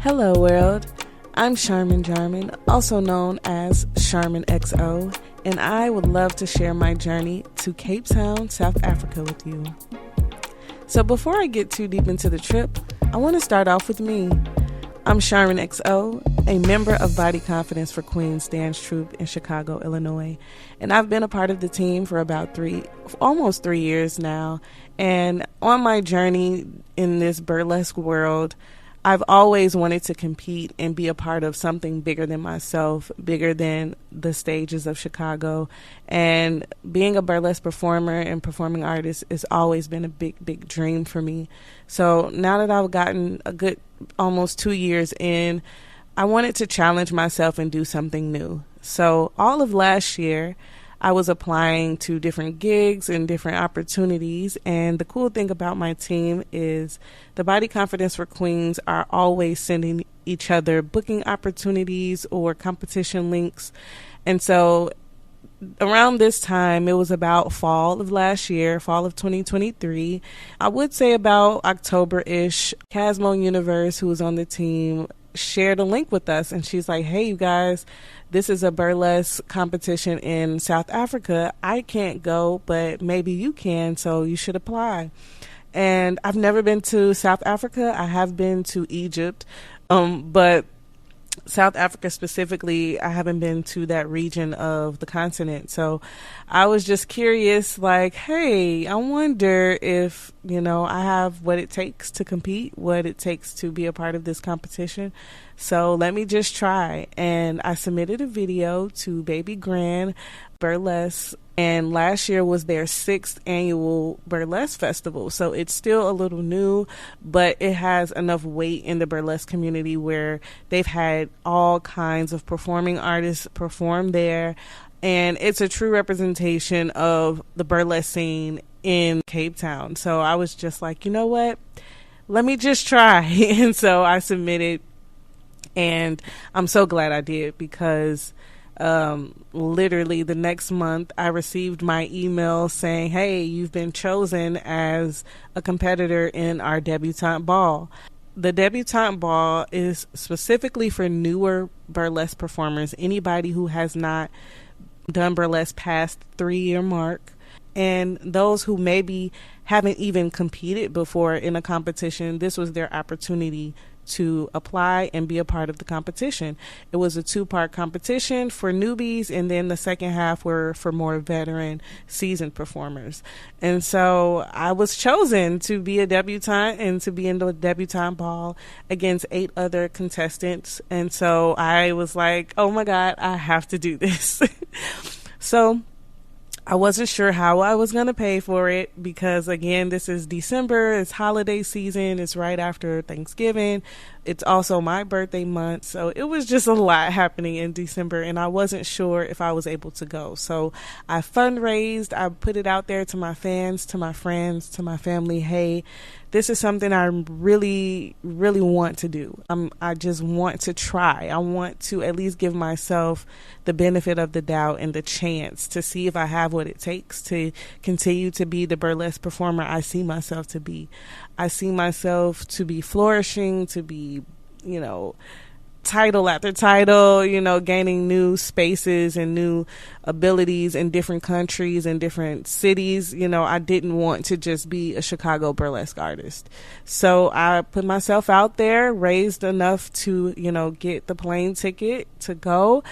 Hello world, I'm Sharmon Jarmon, also known as SharmonXO, and I would love to share my journey to Cape Town, South Africa with you. So before I get too deep into the trip, I want to start off with me. I'm SharmonXO, a member of Body Confidence for Queens dance troupe in Chicago, Illinois, and I've been a part of the team for about almost 3 years now. And on my journey in this burlesque world, I've always wanted to compete and be a part of something bigger than myself, bigger than the stages of Chicago. And being a burlesque performer and performing artist has always been a big, big dream for me. So now that I've gotten a good almost 2 years in, I wanted to challenge myself and do something new. So all of last year, I was applying to different gigs and different opportunities. And the cool thing about my team is the Body Confidence for Queens are always sending each other booking opportunities or competition links. And so around this time, it was about fall of last year, fall of 2023. I would say about October-ish, Casmo Universe, who was on the team, shared a link with us, and she's like, hey, you guys, this is a burlesque competition in South Africa. I can't go, but maybe you can, so you should apply. And I've never been to South Africa. I have been to Egypt, but South Africa specifically, I haven't been to that region of the continent. So I was just curious, like, hey, I wonder if, I have what it takes to compete, what it takes to be a part of this competition. So let me just try. And I submitted a video to Baby Grand Burlesque. And last year was their 6th annual Burlesque Festival. So it's still a little new, but it has enough weight in the burlesque community where they've had all kinds of performing artists perform there. And it's a true representation of the burlesque scene in Cape Town. So I was just like, you know what? Let me just try. And so I submitted, and I'm so glad I did, because literally the next month I received my email saying, hey, you've been chosen as a competitor in our debutante ball. The debutante ball is specifically for newer burlesque performers, anybody who has not done burlesque past 3-year mark, and those who maybe haven't even competed before in a competition. This was their opportunity to apply and be a part of the competition. It was a 2-part competition for newbies, and then the second half were for more veteran, seasoned performers. And so I was chosen to be a debutante and to be in the debutante ball against 8 other contestants. And so I was like, oh my God, I have to do this. So I wasn't sure how I was going to pay for it, because again, this is December, it's holiday season, it's right after Thanksgiving. It's also my birthday month. So it was just a lot happening in December, and I wasn't sure if I was able to go. So I fundraised, I put it out there to my fans, to my friends, to my family. Hey, this is something I really, really want to do. I just want to try. I want to at least give myself the benefit of the doubt and the chance to see if I have what it takes to continue to be the burlesque performer I see myself to be. I see myself to be flourishing, to be, title after title, gaining new spaces and new abilities in different countries and different cities. I didn't want to just be a Chicago burlesque artist. So I put myself out there, raised enough to, get the plane ticket to go.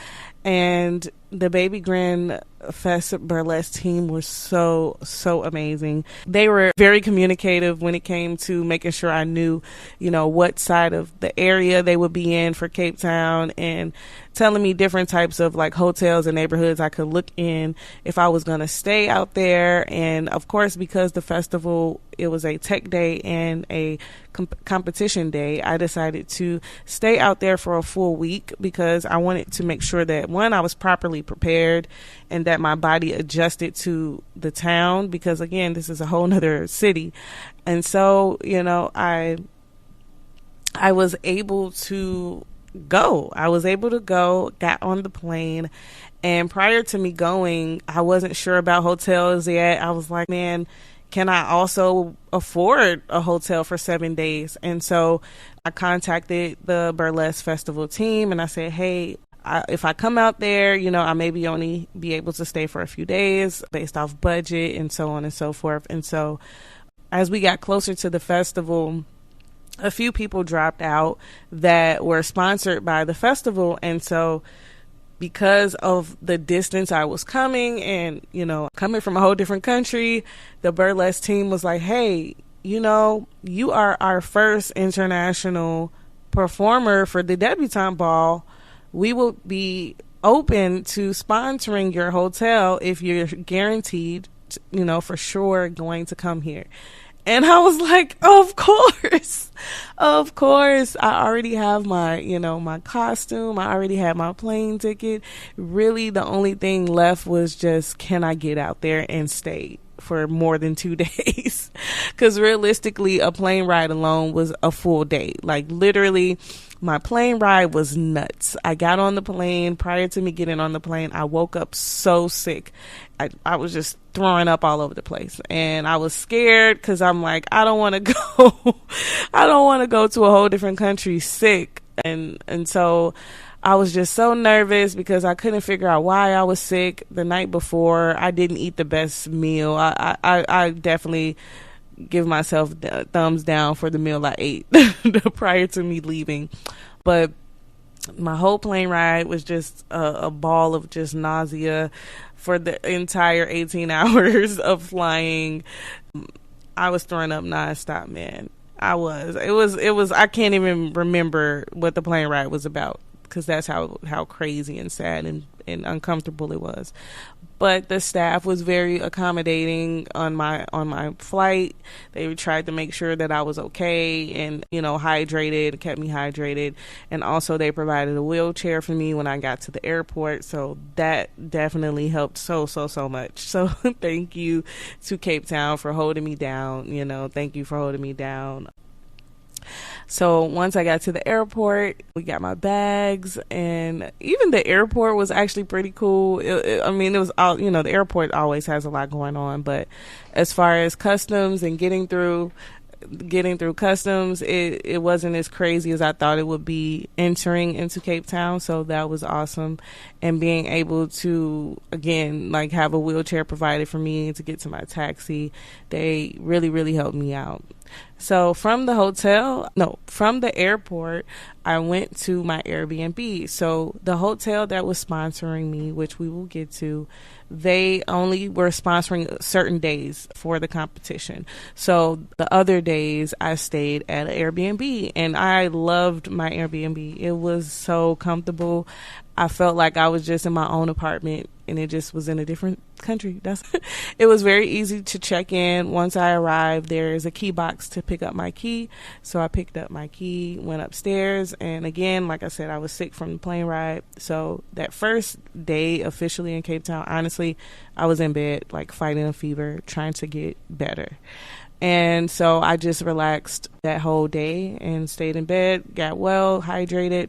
And the Baby Grand Fest Burlesque team was so amazing. They were very communicative when it came to making sure I knew, what side of the area they would be in for Cape Town, and telling me different types of like hotels and neighborhoods I could look in if I was going to stay out there. And of course, because the festival, it was a tech day and a competition day, I decided to stay out there for a full week, because I wanted to make sure that, one, I was properly prepared and that my body adjusted to the town, because again, this is a whole nother city. And so, I was able to go. Got on the plane, and prior to me going, I wasn't sure about hotels yet. I was like, man, can I also afford a hotel for 7 days? And so I contacted the Burlesque Festival team and I said, hey, if I come out there, I maybe only be able to stay for a few days based off budget and so on and so forth. And so as we got closer to the festival, a few people dropped out that were sponsored by the festival. And so because of the distance I was coming and, coming from a whole different country, the Burlesque team was like, hey, you are our first international performer for the debutante ball. We will be open to sponsoring your hotel if you're guaranteed, for sure going to come here. And I was like, of course. I already have my, my costume. I already had my plane ticket. Really, the only thing left was just, can I get out there and stay for more than 2 days? Because realistically, a plane ride alone was a full day. Like literally, my plane ride was nuts. I got on the plane. Prior to me getting on the plane, I woke up so sick. I was just throwing up all over the place. And I was scared because I'm like, I don't want to go. I don't want to go to a whole different country sick. And so I was just so nervous because I couldn't figure out why I was sick the night before. I didn't eat the best meal. I definitely give myself thumbs down for the meal I ate prior to me leaving. But my whole plane ride was just a ball of just nausea for the entire 18 hours of flying. I was throwing up nonstop, man. It was, I can't even remember what the plane ride was about because that's how crazy and sad and uncomfortable it was. But the staff was very accommodating on my flight. They tried to make sure that I was okay and, hydrated, kept me hydrated. And also they provided a wheelchair for me when I got to the airport. So that definitely helped so much. So thank you to Cape Town for holding me down. Thank you for holding me down. So once I got to the airport, we got my bags, and even the airport was actually pretty cool. It was all, the airport always has a lot going on, but as far as customs and getting through customs, it wasn't as crazy as I thought it would be entering into Cape Town. So that was awesome. And being able to, again, like have a wheelchair provided for me to get to my taxi, they really, really helped me out. So from the airport, I went to my Airbnb. So the hotel that was sponsoring me, which we will get to, they only were sponsoring certain days for the competition. So the other days I stayed at an Airbnb, and I loved my Airbnb. It was so comfortable. I felt like I was just in my own apartment and it just was in a different country. It was very easy to check in. Once I arrived, there is a key box to pick up my key. So I picked up my key, went upstairs, and again, like I said, I was sick from the plane ride. So that first day officially in Cape Town, honestly, I was in bed, like fighting a fever, trying to get better. And so I just relaxed that whole day and stayed in bed, got well, hydrated,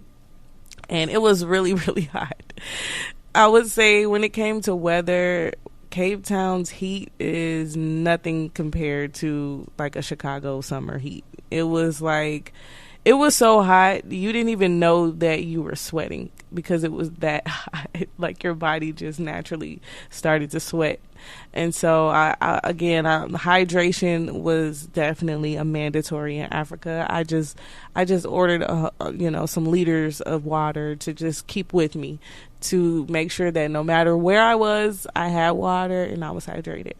and it was really, really hot. I would say when it came to weather, Cape Town's heat is nothing compared to like a Chicago summer heat. It was so hot, you didn't even know that you were sweating because it was that hot. Like your body just naturally started to sweat. And so hydration was definitely a mandatory in Africa. I just ordered some liters of water to just keep with me to make sure that no matter where I was, I had water and I was hydrated.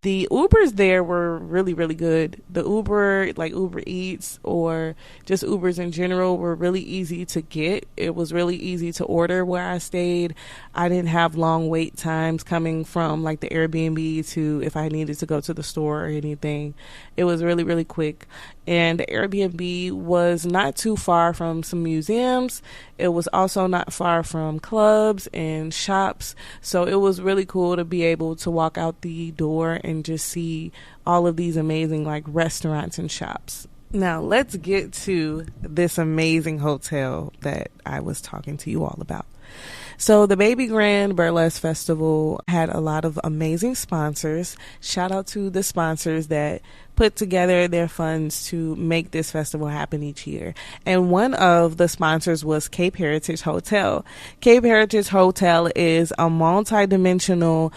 The Ubers there were really, really good. The Uber, like Uber Eats or just Ubers in general, were really easy to get. It was really easy to order where I stayed. I didn't have long wait times coming from like the Airbnb to if I needed to go to the store or anything. It was really, really quick. And the Airbnb was not too far from some museums. It was also not far from clubs and shops. So it was really cool to be able to walk out the door and just see all of these amazing like restaurants and shops. Now, let's get to this amazing hotel that I was talking to you all about. So the Baby Grand Burlesque Festival had a lot of amazing sponsors. Shout out to the sponsors that put together their funds to make this festival happen each year. And one of the sponsors was Cape Heritage Hotel. Cape Heritage Hotel is a multidimensional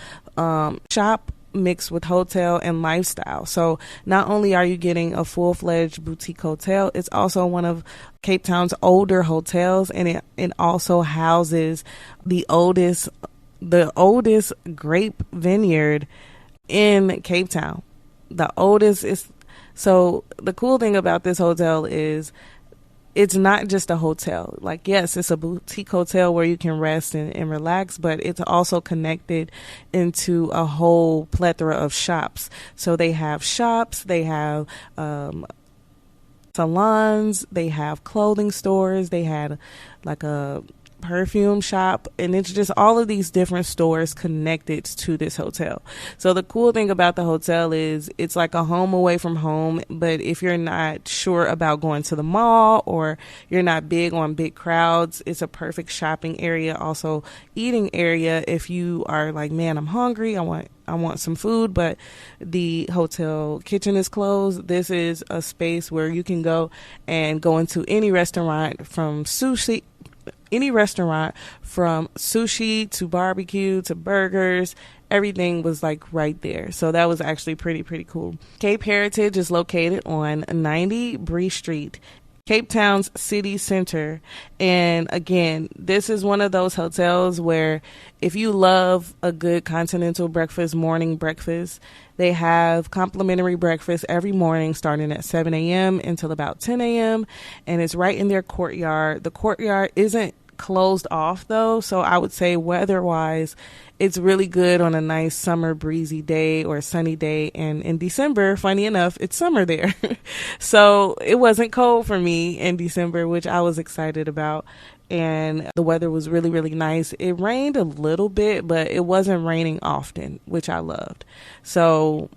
shop mixed with hotel and lifestyle. So not only are you getting a full-fledged boutique hotel, it's also one of Cape Town's older hotels, and it also houses the oldest grape vineyard in Cape Town. The oldest is, so the cool thing about this hotel is it's not just a hotel. Like, yes, it's a boutique hotel where you can rest and relax, but it's also connected into a whole plethora of shops. So they have shops, they have salons, they have clothing stores, they had like a perfume shop, and it's just all of these different stores connected to this hotel. So the cool thing about the hotel is it's like a home away from home, but if you're not sure about going to the mall or you're not big on big crowds, it's a perfect shopping area, also eating area. If you are like, man, I'm hungry, I want some food, but the hotel kitchen is closed, this is a space where you can go into any restaurant from sushi to barbecue to burgers. Everything was like right there. So that was actually pretty cool. Cape Heritage is located on 90 Bree Street, Cape Town's city center. And again, this is one of those hotels where if you love a good continental breakfast, morning breakfast, they have complimentary breakfast every morning starting at 7 a.m. until about 10 a.m. And it's right in their courtyard. The courtyard isn't closed off though, so I would say weather-wise, it's really good on a nice summer breezy day or sunny day. And in December, funny enough, it's summer there. So it wasn't cold for me in December, which I was excited about. And the weather was really nice. It rained a little bit, but it wasn't raining often, which I loved. So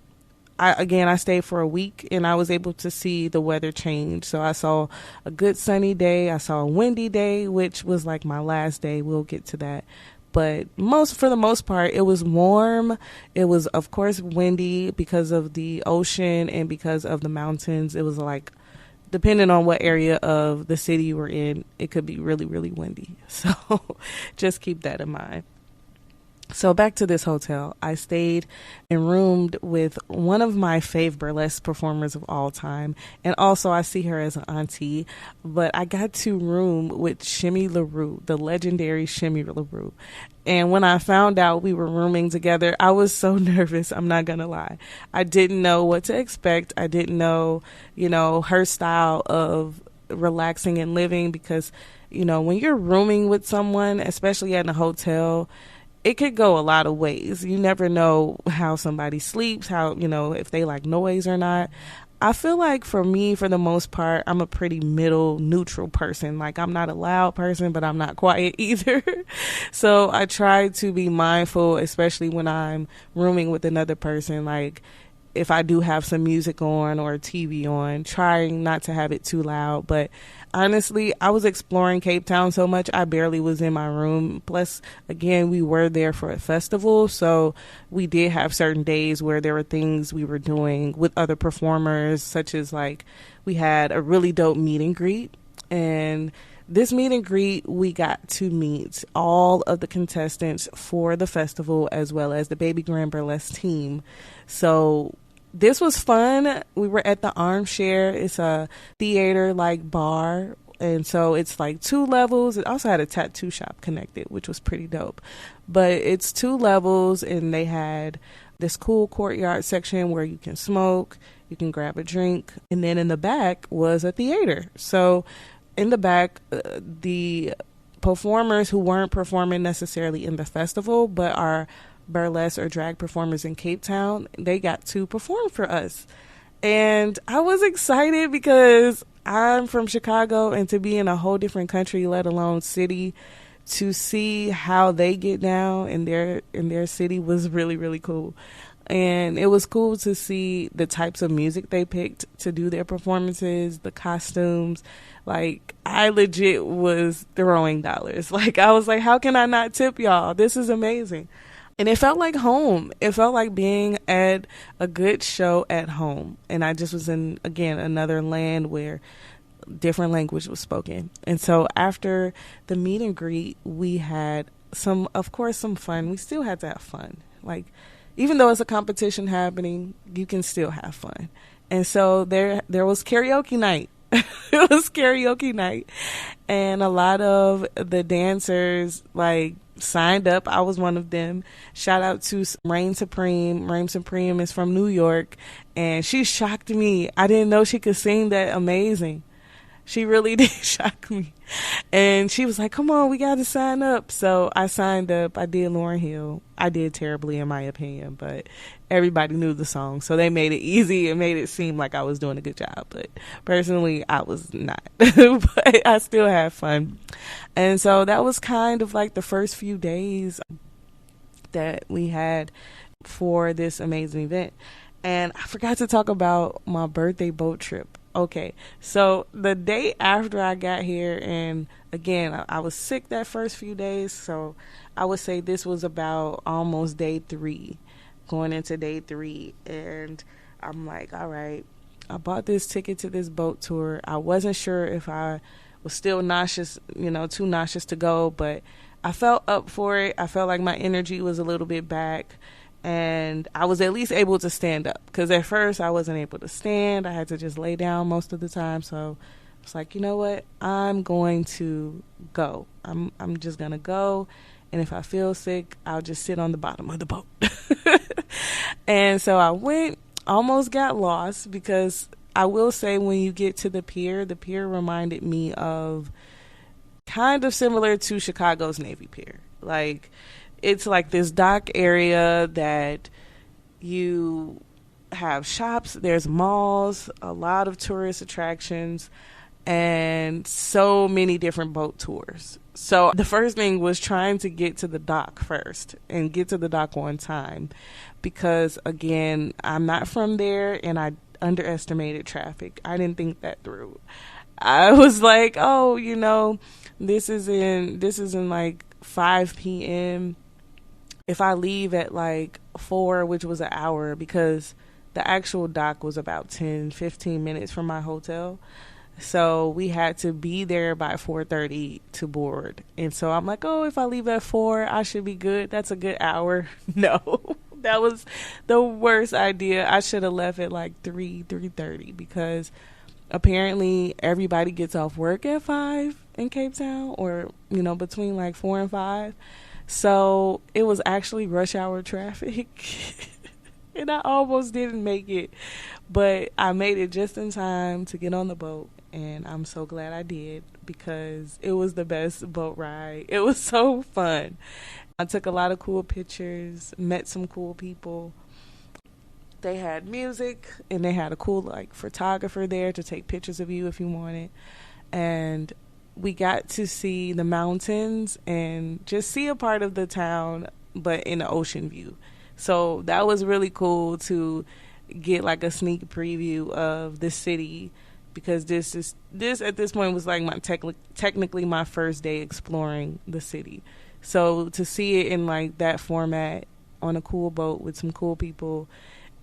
I stayed for a week and I was able to see the weather change. So I saw a good sunny day. I saw a windy day, which was like my last day. We'll get to that. But for the most part, it was warm. It was, of course, windy because of the ocean and because of the mountains. It was like, depending on what area of the city you were in, it could be really windy. So just keep that in mind. So back to this hotel, I stayed and roomed with one of my fave burlesque performers of all time. And also I see her as an auntie, but I got to room with Shimmy Laroux, the legendary Shimmy Laroux. And when I found out we were rooming together, I was so nervous. I'm not going to lie. I didn't know what to expect. I didn't know, her style of relaxing and living because, when you're rooming with someone, especially at a hotel, it could go a lot of ways. You never know how somebody sleeps, how, if they like noise or not. I feel like for me, for the most part, I'm a pretty middle neutral person. Like, I'm not a loud person, but I'm not quiet either. So I try to be mindful, especially when I'm rooming with another person. Like, if I do have some music on or TV on, trying not to have it too loud. But honestly, I was exploring Cape Town so much, I barely was in my room. Plus, again, we were there for a festival, so we did have certain days where there were things we were doing with other performers, such as like we had a really dope meet and greet. And this meet and greet, we got to meet all of the contestants for the festival as well as the Baby Grand Burlesque team. So this was fun. We were at the Armchair. It's a theater-like bar, and so it's like 2 levels. It also had a tattoo shop connected, which was pretty dope. But it's 2 levels, and they had this cool courtyard section where you can smoke, you can grab a drink, and then in the back was a theater. So in the back, the performers who weren't performing necessarily in the festival, but are burlesque or drag performers in Cape Town, they got to perform for us. And I was excited because I'm from Chicago, and to be in a whole different country, let alone city, to see how they get down in their city was really cool. And it was cool to see the types of music they picked to do their performances, the costumes. Like, I legit was throwing dollars. Like, I was like, how can I not tip y'all? This is amazing. And it felt like home. It felt like being at a good show at home. And I just was in, again, another land where different language was spoken. And so after the meet and greet, we had some fun. We still had to have fun. Like, even though it's a competition happening, you can still have fun. And so there was karaoke night. It was karaoke night. And a lot of the dancers, like, signed up. I was one of them. Shout out to Reign Supreme. Reign Supreme is from New York. And she shocked me. I didn't know she could sing that amazing. She really did shock me. And she was like, come on, we got to sign up. So I signed up. I did Lauryn Hill. I did terribly in my opinion, but everybody knew the song. So they made it easy and made it seem like I was doing a good job. But personally, I was not. But I still had fun. And so that was kind of like the first few days that we had for this amazing event. And I forgot to talk about my birthday boat trip. Okay, so the day after I got here, and again, I was sick that first few days, so I would say this was about almost day 3, going into day 3, and I'm like, all right, I bought this ticket to this boat tour. I wasn't sure if I was still nauseous, too nauseous to go, but I felt up for it. I felt like my energy was a little bit back. And I was at least able to stand up, because at first I wasn't able to stand. I had to just lay down most of the time. So I was like, you know what? I'm going to go. I'm just going to go. And if I feel sick, I'll just sit on the bottom of the boat. And so I went, almost got lost, because I will say when you get to the pier reminded me of kind of similar to Chicago's Navy Pier. Like, it's like this dock area that you have shops, there's malls, a lot of tourist attractions, and so many different boat tours. So the first thing was trying to get to the dock first and get to the dock on time, because, again, I'm not from there and I underestimated traffic. I didn't think that through. I was like, this is in like 5 p.m. If I leave at like 4, which was an hour, because the actual dock was about 10-15 minutes from my hotel. So we had to be there by 4:30 to board. And so I'm like, if I leave at 4, I should be good. That's a good hour. No, that was the worst idea. I should have left at like 3:30, because apparently everybody gets off work at 5 in Cape Town, or, between like 4 and 5. So it was actually rush hour traffic. And I almost didn't make it, but I made it just in time to get on the boat. And I'm so glad I did, because it was the best boat ride. It was so fun. I took a lot of cool pictures, met some cool people. They had music, and they had a cool photographer there to take pictures of you if you wanted. And we got to see the mountains and just see a part of the town, but in the ocean view. So that was really cool to get like a sneak preview of the city, because this at this point was like my technically my first day exploring the city. So to see it in like that format on a cool boat with some cool people.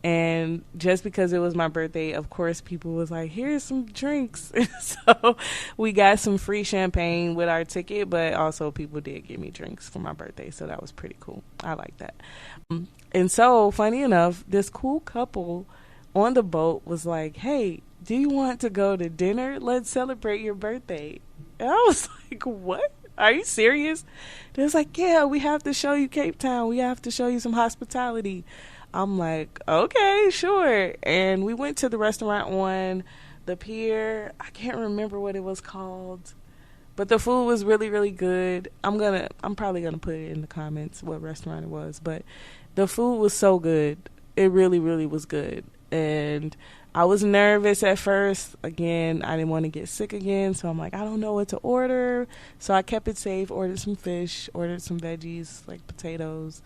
And just because it was my birthday, of course, people was like, here's some drinks. So we got some free champagne with our ticket, but also people did give me drinks for my birthday. So that was pretty cool. I like that. And so, funny enough, this cool couple on the boat was like, hey, do you want to go to dinner? Let's celebrate your birthday. And I was like, what? Are you serious? They was like, yeah, we have to show you Cape Town. We have to show you some hospitality. I'm like, okay, sure. And we went to the restaurant on the pier. I can't remember what it was called, but the food was really, really good. I'm probably gonna put it in the comments what restaurant it was, but the food was so good. It really, really was good. And I was nervous at first. Again, I didn't want to get sick again, so I'm like, I don't know what to order. So I kept it safe, ordered some fish, ordered some veggies like potatoes.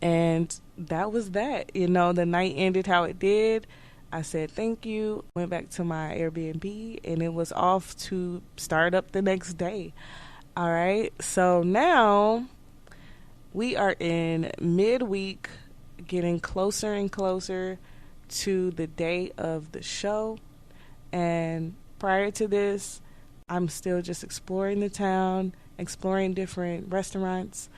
And that was that. You know, the night ended how it did. I said thank you, went back to my Airbnb, and it was off to start up the next day. All right. So now we are in midweek, getting closer and closer to the day of the show. And prior to this, I'm still just exploring the town, exploring different restaurants,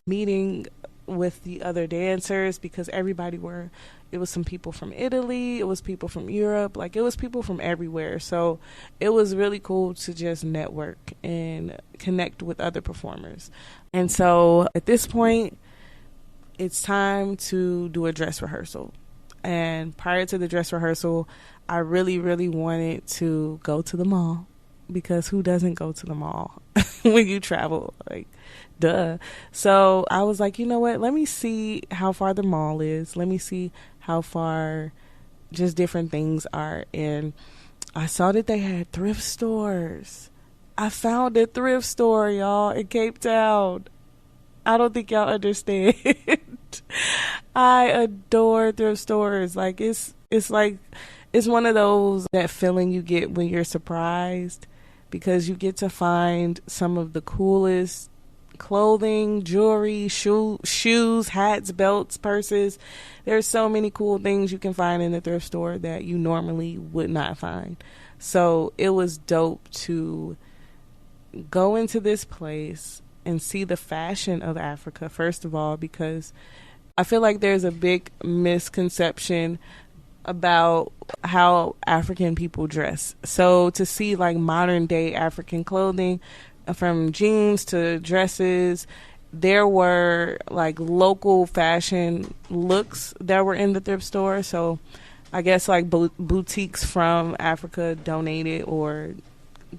meeting with the other dancers, because it was some people from Italy, it was people from Europe, like it was people from everywhere. So it was really cool to just network and connect with other performers. And so at this point, it's time to do a dress rehearsal. And prior to the dress rehearsal, I really, really wanted to go to the mall, because who doesn't go to the mall when you travel? Like, duh. So I was like, you know what? Let me see how far the mall is. Let me see how far just different things are. And I saw that they had thrift stores. I found a thrift store, y'all, in Cape Town. I don't think y'all understand. I adore thrift stores. Like, it's one of those, that feeling you get when you're surprised, because you get to find some of the coolest clothing, jewelry, shoes, hats, belts, purses. There's so many cool things you can find in the thrift store that you normally would not find. So it was dope to go into this place and see the fashion of Africa, first of all, because I feel like there's a big misconception about how African people dress. So to see like modern day African clothing, from jeans to dresses, there were like local fashion looks that were in the thrift store. So I guess like boutiques from Africa donated or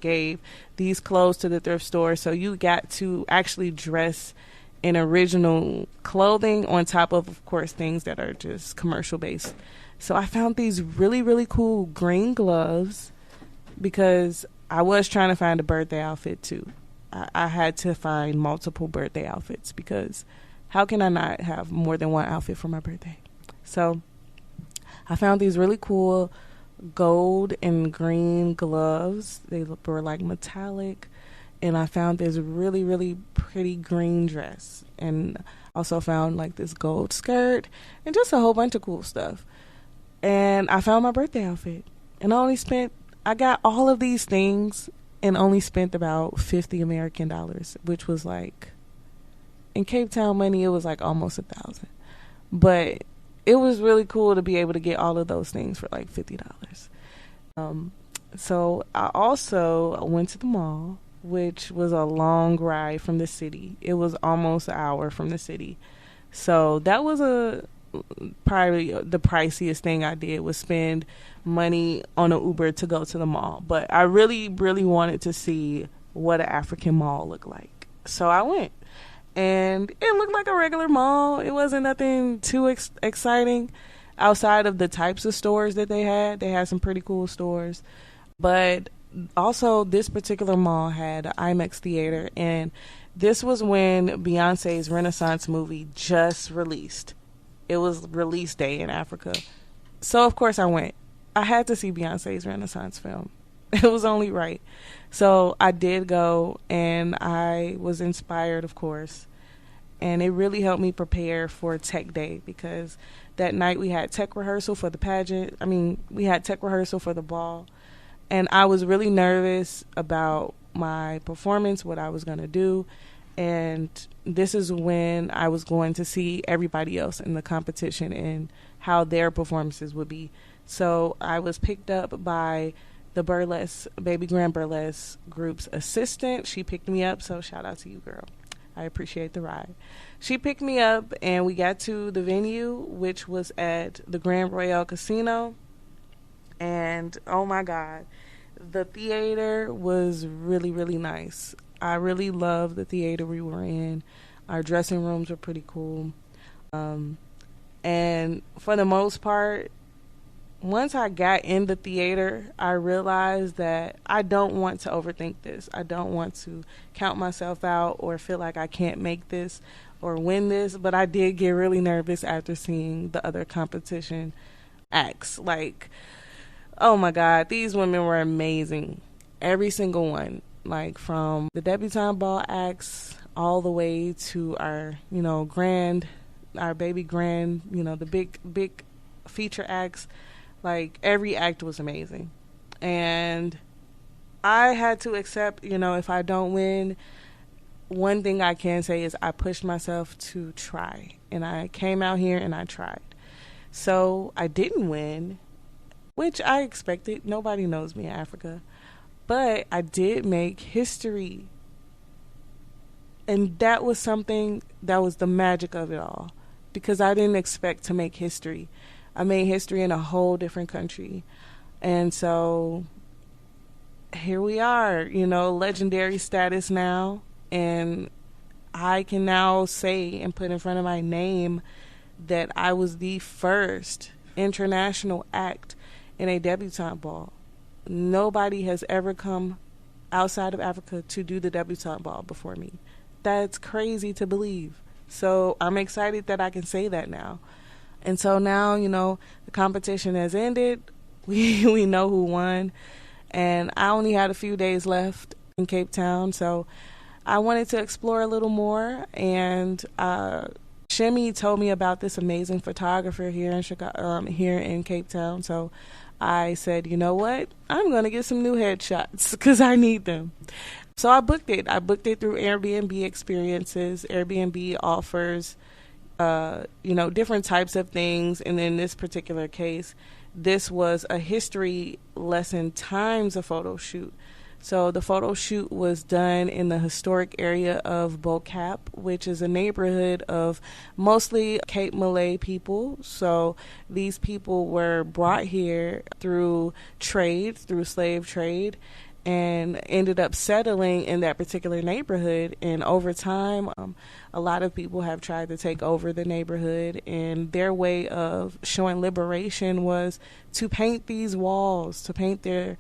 gave these clothes to the thrift store. So you got to actually dress in original clothing on top of course, things that are just commercial based. So I found these really, really cool green gloves, because I was trying to find a birthday outfit too. I had to find multiple birthday outfits, because how can I not have more than one outfit for my birthday? So I found these really cool gold and green gloves. They were like metallic. And I found this really, really pretty green dress. And also found like this gold skirt and just a whole bunch of cool stuff. And I found my birthday outfit. And I got all of these things and only spent about 50 American dollars, which was like, in Cape Town money, it was like almost $1,000. But it was really cool to be able to get all of those things for like $50. So I also went to the mall, which was a long ride from the city. It was almost an hour from the city. So that was probably the priciest thing I did, was spend money on an Uber to go to the mall. But I really, really wanted to see what an African mall looked like. So I went, and it looked like a regular mall. It wasn't nothing too exciting outside of the types of stores that they had. They had some pretty cool stores. But also, this particular mall had an IMAX theater, and this was when Beyonce's Renaissance movie just released. It was release day in Africa. So, of course, I went. I had to see Beyonce's Renaissance film. It was only right. So I did go, and I was inspired, of course. And it really helped me prepare for Tech Day, because that night we had tech rehearsal for the pageant. We had tech rehearsal for the ball. And I was really nervous about my performance, what I was going to do. And this is when I was going to see everybody else in the competition and how their performances would be. So I was picked up by the Burlesque, Baby Grand Burlesque group's assistant. She picked me up, so shout out to you, girl. I appreciate the ride. She picked me up, and we got to the venue, which was at the Grand Royale Casino. And, oh my God, the theater was really, really nice. I really loved the theater we were in. Our dressing rooms were pretty cool. And for the most part, once I got in the theater, I realized that I don't want to overthink this. I don't want to count myself out or feel like I can't make this or win this. But I did get really nervous after seeing the other competition acts. Like, oh my God, these women were amazing. Every single one. Like from the debutante ball acts all the way to our, our baby grand, the big feature acts. Like, every act was amazing. And I had to accept, if I don't win, one thing I can say is I pushed myself to try. And I came out here and I tried. So I didn't win, which I expected. Nobody knows me in Africa. But I did make history. And that was something that was the magic of it all. Because I didn't expect to make history. I made history in a whole different country. And so here we are, legendary status now. And I can now say and put in front of my name that I was the first international act in a debutante ball. Nobody has ever come outside of Africa to do the debutante ball before me. That's crazy to believe. So I'm excited that I can say that now. And so now, the competition has ended. We know who won. And I only had a few days left in Cape Town. So I wanted to explore a little more. And Shimmy told me about this amazing photographer here in Chicago, here in Cape Town. So I said, you know what? I'm going to get some new headshots because I need them. So I booked it. I booked it through Airbnb Experiences. Airbnb offers different types of things. And in this particular case, this was a history lesson times a photo shoot. So the photo shoot was done in the historic area of Bocap, which is a neighborhood of mostly Cape Malay people. So these people were brought here through trade, through slave trade, and ended up settling in that particular neighborhood. And over time, a lot of people have tried to take over the neighborhood, and their way of showing liberation was to paint these walls, to paint the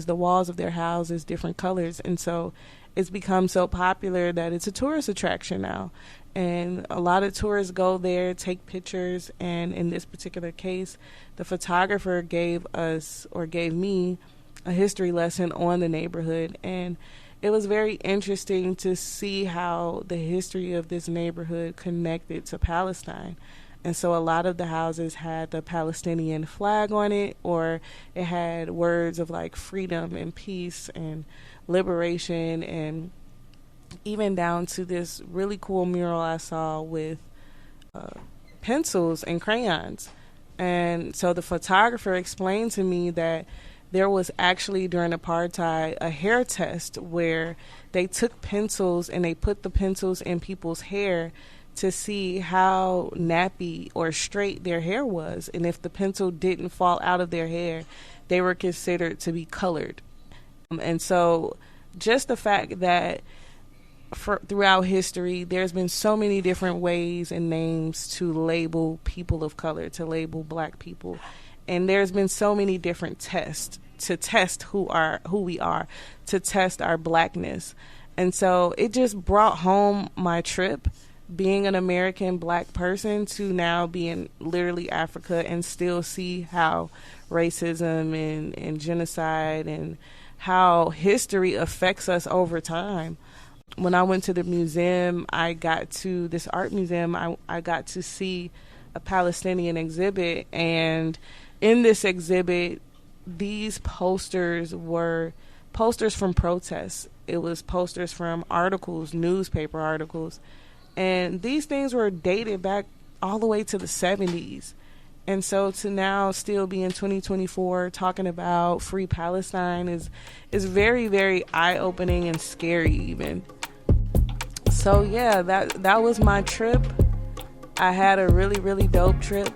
walls of their houses different colors. And so it's become so popular that it's a tourist attraction now. And a lot of tourists go there, take pictures, and in this particular case, the photographer gave me a history lesson on the neighborhood. And it was very interesting to see how the history of this neighborhood connected to Palestine. And so a lot of the houses had the Palestinian flag on it, or it had words of like freedom and peace and liberation, and even down to this really cool mural I saw with pencils and crayons. And so the photographer explained to me that there was actually during apartheid a hair test where they took pencils and they put the pencils in people's hair to see how nappy or straight their hair was. And if the pencil didn't fall out of their hair, they were considered to be colored. And so just the fact that throughout history, there's been so many different ways and names to label people of color, to label black people. And there's been so many different tests to test who we are, to test our blackness. And so it just brought home my trip, being an American black person, to now be in literally Africa and still see how racism and genocide and how history affects us over time. When I went to the museum, I got to see a Palestinian exhibit, and in this exhibit, these posters were posters from protests. It was posters from articles, newspaper articles, and these things were dated back all the way to the 70s. And so to now still be in 2024 talking about free Palestine is very, very eye-opening and scary even. So yeah, that was my trip. I had a really, really dope trip.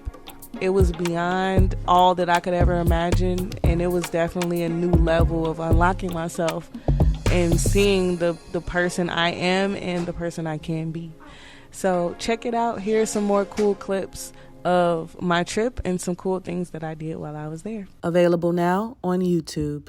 It was beyond all that I could ever imagine, and it was definitely a new level of unlocking myself and seeing the person I am and the person I can be. So check it out. Here's some more cool clips of my trip and some cool things that I did while I was there. Available now on YouTube.